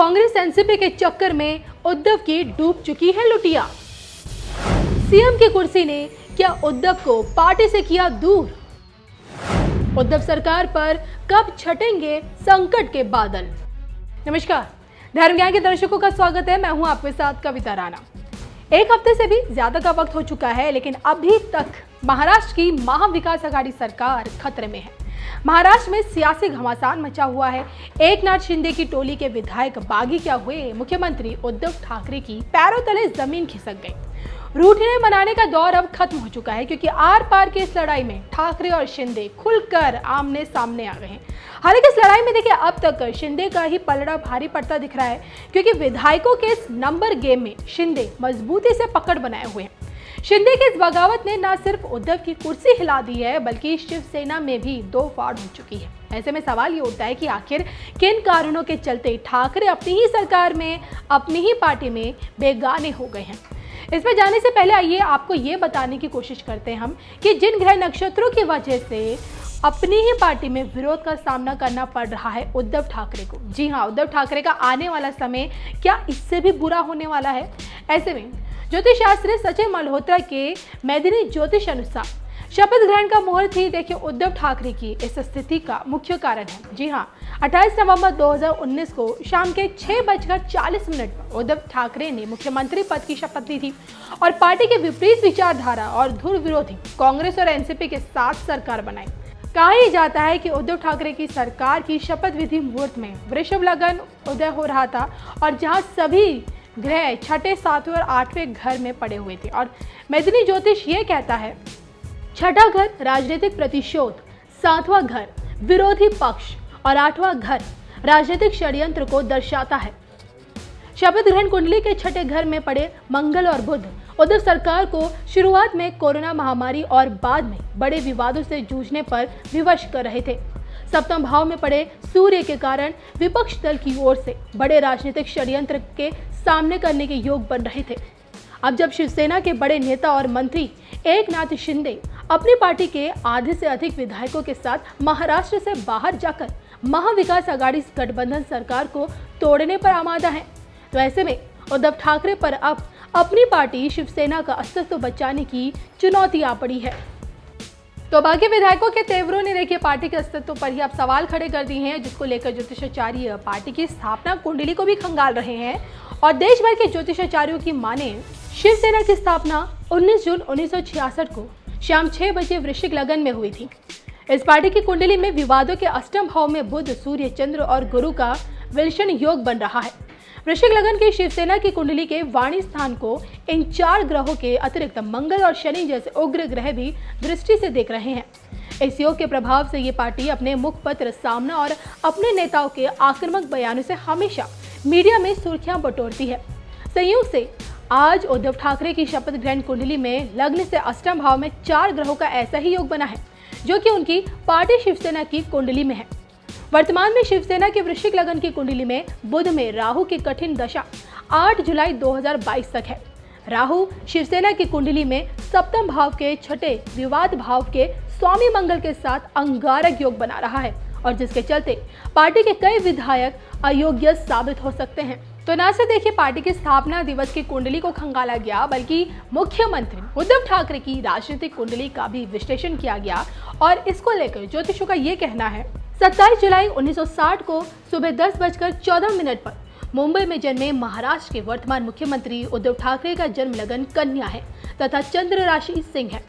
Congress NCP के चक्कर में उद्धव की डूब चुकी है लुटिया। सीएम की कुर्सी ने क्या उद्धव को पार्टी से किया दूर? उद्धव सरकार पर कब छटेंगे संकट के बादल? नमस्कार, धर्म ज्ञान के दर्शकों का स्वागत है। मैं हूं आपके साथ कविता राणा। एक हफ्ते से भी ज्यादा का वक्त हो चुका है, लेकिन अभी तक महाराष्ट्र की महाविकास आघाड़ी सरकार खतरे में है। महाराष्ट्र में सियासी घमासान मचा हुआ है। एकनाथ शिंदे की टोली के विधायक बागी क्या हुए? मुख्यमंत्री उद्धव ठाकरे की पैरों तले जमीन खिसक गई। रूठने मनाने का दौर अब खत्म हो चुका है, क्योंकि आर पार की इस लड़ाई में ठाकरे और शिंदे खुलकर आमने सामने आ गए हैं। हालांकि इस लड़ाई में देखिए, अब तक शिंदे का ही पलड़ा भारी पड़ता दिख रहा है, क्योंकि विधायकों के इस नंबर गेम में शिंदे मजबूती से पकड़ बनाए हुए हैं। शिंदे की इस बगावत ने न सिर्फ उद्धव की कुर्सी हिला दी है, बल्कि शिवसेना में भी दो फाड़ हो चुकी है। ऐसे में सवाल ये उठता है कि आखिर किन कारणों के चलते ठाकरे अपनी ही सरकार में, अपनी ही पार्टी में बेगाने हो गए हैं। इसमें जाने से पहले आइए आपको ये बताने की कोशिश करते हैं हम कि जिन ग्रह नक्षत्रों की वजह से अपनी ही पार्टी में विरोध का सामना करना पड़ रहा है उद्धव ठाकरे को। जी हाँ, उद्धव ठाकरे का आने वाला समय क्या इससे भी बुरा होने वाला है? ऐसे में ज्योतिष शास्त्री सचिन मल्होत्रा के मैदिनी ज्योतिष अनुसार शपथ ग्रहण का मुहूर्त ही देखिए उद्धव ठाकरे की इस स्थिति का मुख्य कारण है। जी हाँ, 28 नवंबर 2019 को शाम के 6:40 पर उद्धव ठाकरे ने मुख्यमंत्री पद की शपथ ली थी और पार्टी के विपरीत विचारधारा और धुर विरोधी कांग्रेस और एनसीपी के साथ सरकार बनाई। कहा ही जाता है कि उद्धव ठाकरे की सरकार की शपथ विधि मुहूर्त में वृषभ लगन उदय हो रहा था, और जहां सभी ग्रह छठे, सातवें और आठवें घर में पड़े हुए थे। और मैदिनी ज्योतिष ये कहता है, छठा घर राजनीतिक प्रतिशोध, सातवां घर विरोधी पक्ष और आठवां घर राजनीतिक षड्यंत्र को दर्शाता है। शपथ ग्रहण कुंडली के छठे घर में पड़े मंगल और बुध उद्धव सरकार को शुरुआत में कोरोना महामारी और बाद में बड़े विवादों से जूझने पर विवश कर रहे थे। सप्तम भाव में पड़े सूर्य के कारण विपक्ष दल की ओर से बड़े राजनीतिक षड्यंत्र के सामने करने के योग बन रहे थे। अब जब शिवसेना के बड़े नेता और मंत्री एकनाथ शिंदे अपनी पार्टी के आधे से अधिक विधायकों के साथ महाराष्ट्र से बाहर जाकर महाविकास आघाड़ी गठबंधन सरकार को तोड़ने पर आमादा है, तो ऐसे में उद्धव ठाकरे पर अब अपनी पार्टी शिवसेना का अस्तित्व बचाने की चुनौती आ पड़ी है। तो बाकी विधायकों के तेवरों ने देखिए पार्टी के अस्तित्व पर ही अब सवाल खड़े कर दिए हैं, जिसको लेकर ज्योतिषाचार्य पार्टी की स्थापना कुंडली को भी खंगाल रहे हैं। और देश भर के ज्योतिषाचार्यों की माने, शिवसेना की स्थापना 19 जून 1966 को शाम 6 बजे वृश्चिक लगन में हुई थी। इस पार्टी की कुंडली में विवादों के अष्टम भाव में बुध, सूर्य, चंद्र और गुरु का विलक्षण योग बन रहा है। वृश्चिक लगन की शिवसेना की कुंडली के वाणी स्थान को इन 4 ग्रहों के अतिरिक्त मंगल और शनि जैसे उग्र ग्रह भी दृष्टि से देख रहे हैं। इस योग के प्रभाव से ये पार्टी अपने मुखपत्र, सामना और अपने नेताओं के आक्रामक बयानों से हमेशा मीडिया में सुर्खियां बटोरती है। संयोग से आज उद्धव ठाकरे की शपथ ग्रहण कुंडली में लग्न से अष्टम भाव में 4 ग्रहों का ऐसा ही योग बना है, जो कि उनकी पार्टी शिवसेना की कुंडली में है। वर्तमान में शिवसेना के वृश्चिक लगन की कुंडली में बुध में राहु की कठिन दशा 8 जुलाई 2022 तक है। राहु शिवसेना की कुंडली में सप्तम भाव के छठे विवाद भाव के स्वामी मंगल के साथ अंगारक योग बना रहा है, और जिसके चलते पार्टी के कई विधायक अयोग्य साबित हो सकते हैं। तो न सिर्फ देखिए पार्टी के स्थापना दिवस की कुंडली को खंगाला गया, बल्कि मुख्यमंत्री उद्धव ठाकरे की राजनीतिक कुंडली का भी विश्लेषण किया गया। और इसको लेकर ज्योतिषों का ये कहना है, 27 जुलाई 1960 को सुबह 10:14 पर मुंबई में जन्मे महाराष्ट्र के वर्तमान मुख्यमंत्री उद्धव ठाकरे का जन्म लगन कन्या है तथा चंद्र राशि सिंह है।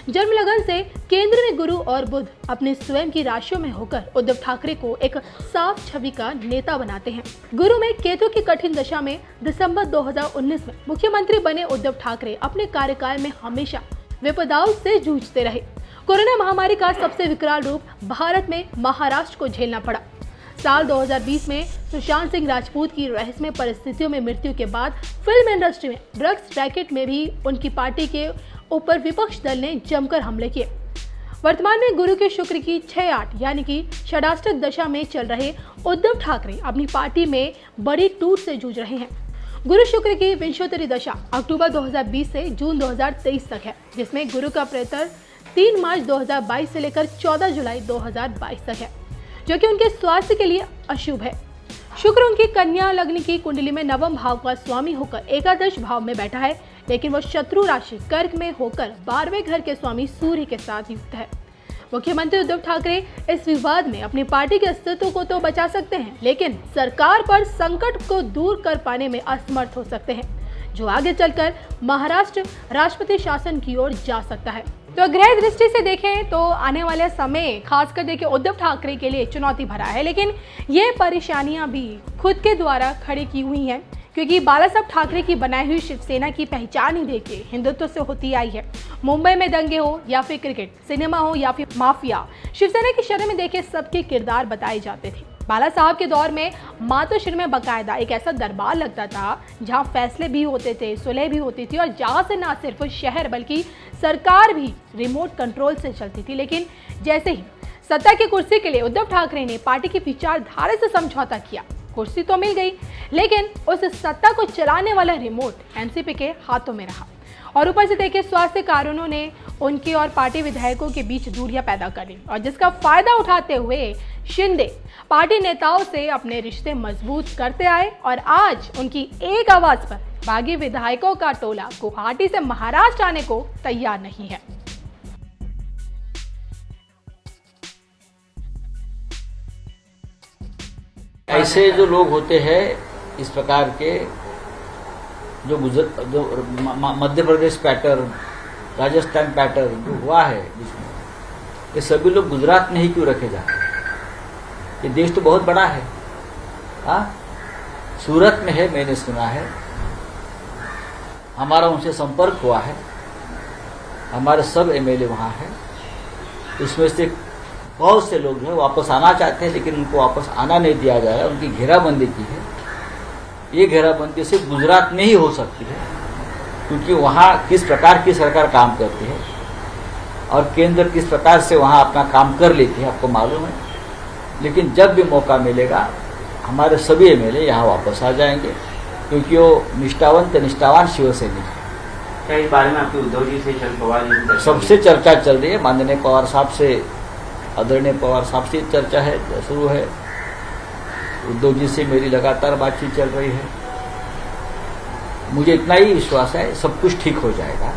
जन्म लगन से केंद्र में गुरु और बुध अपने स्वयं की राशियों में होकर उद्धव ठाकरे को एक साफ छवि का नेता बनाते हैं। गुरु में केतु की कठिन दशा में दिसंबर 2019 में मुख्यमंत्री बने उद्धव ठाकरे अपने कार्यकाल में हमेशा विपदाओं से जूझते रहे। कोरोना महामारी का सबसे विकराल रूप भारत में महाराष्ट्र को झेलना पड़ा। साल 2020 में सुशांत सिंह राजपूत की रहस्यमय परिस्थितियों में मृत्यु के बाद फिल्म इंडस्ट्री में ड्रग्स रैकेट में भी उनकी पार्टी के ऊपर विपक्ष दल ने जमकर हमले किए। वर्तमान में गुरु के शुक्र की 6-8 यानी कि षडाष्टक दशा में चल रहे उद्धव ठाकरे अपनी पार्टी में बड़ी टूट से जूझ रहे हैं। गुरु शुक्र की विंशोत्तरी दशा अक्टूबर 2020 से जून 2023 तक है, जिसमें गुरु का प्रेतर 3 मार्च 2022 से लेकर 14 जुलाई 2022 तक है, जो कि उनके स्वास्थ्य के लिए अशुभ है। शुक्र उनकी कन्या लग्न की कुंडली में नवम भाव का स्वामी होकर एकादश भाव में बैठा है, लेकिन वो शत्रु राशि कर्क में होकर 12वें घर के स्वामी सूर्य के साथ युक्त है। मुख्यमंत्री उद्धव ठाकरे इस विवाद में अपनी पार्टी के अस्तित्व को तो बचा सकते हैं, लेकिन सरकार पर संकट को दूर कर पाने में असमर्थ हो सकते हैं, जो आगे चलकर महाराष्ट्र राष्ट्रपति शासन की ओर जा सकता है। तो ग्रह दृष्टि से देखें तो आने वाले समय खासकर देखिए उद्धव ठाकरे के लिए चुनौती भरा है, लेकिन ये परेशानियां भी खुद के द्वारा खड़ी की हुई हैं, क्योंकि बाला साहब ठाकरे की बनाई हुई शिवसेना की पहचान ही देखिए हिंदुत्व से होती आई है। मुंबई में दंगे हो या फिर क्रिकेट, सिनेमा हो या फिर माफिया, शिवसेना की शरण में देखिए सबके किरदार बताए जाते थे। बाला साहब के दौर में मातोश्री में बकायदा एक ऐसा दरबार लगता था जहां फैसले भी होते थे, सुलह भी होती थी और जहां से न सिर्फ शहर बल्कि सरकार भी रिमोट कंट्रोल से चलती थी। लेकिन जैसे ही सत्ता की कुर्सी के लिए उद्धव ठाकरे ने पार्टी की विचारधारा से समझौता किया, कुर्सी तो मिल गई, लेकिन उस सत्ता को चलाने वाला रिमोट एनसीपी के हाथों में रहा। और ऊपर से देखिए स्वास्थ्य कारणों ने उनके और पार्टी विधायकों के बीच दूरियां पैदा कर ली, और जिसका फायदा उठाते हुए शिंदे पार्टी नेताओं से अपने रिश्ते मजबूत करते आए और आज उनकी एक आवाज पर बागी विधायकों का टोला गुवाहाटी से महाराष्ट्र आने को तैयार नहीं है। ऐसे जो लोग होते हैं इस प्रकार के, जो मध्य प्रदेश पैटर्न, राजस्थान पैटर्न जो हुआ है जिसमें, ये सभी लोग गुजरात में ही क्यों रखे जाते हैं? ये देश तो बहुत बड़ा है। सूरत में है, मैंने सुना है, हमारा उनसे संपर्क हुआ है, हमारे सब एमएलए वहाँ हैं। उसमें से बहुत से लोग जो है वापस आना चाहते हैं, लेकिन उनको वापस आना नहीं दिया जा रहा है, उनकी घेराबंदी की है। ये घेराबंदी सिर्फ गुजरात में ही हो सकती है, क्योंकि वहाँ किस प्रकार की सरकार काम करती है और केंद्र किस प्रकार से वहाँ अपना काम कर लेती है, आपको मालूम है। लेकिन जब भी मौका मिलेगा हमारे सभी एमएलए यहाँ वापस आ जाएंगे, क्योंकि वो निष्ठावान शिवसैनिक है। क्या इस बारे में आपके उद्धव जी से शरद पवार जी सबसे चर्चा चल रही है, माननीय पवार साहब से, आदरणीय पवार साहब से चर्चा है, शुरू है। उद्धव जी से मेरी लगातार बातचीत चल रही है। मुझे इतना ही विश्वास है सब कुछ ठीक हो जाएगा।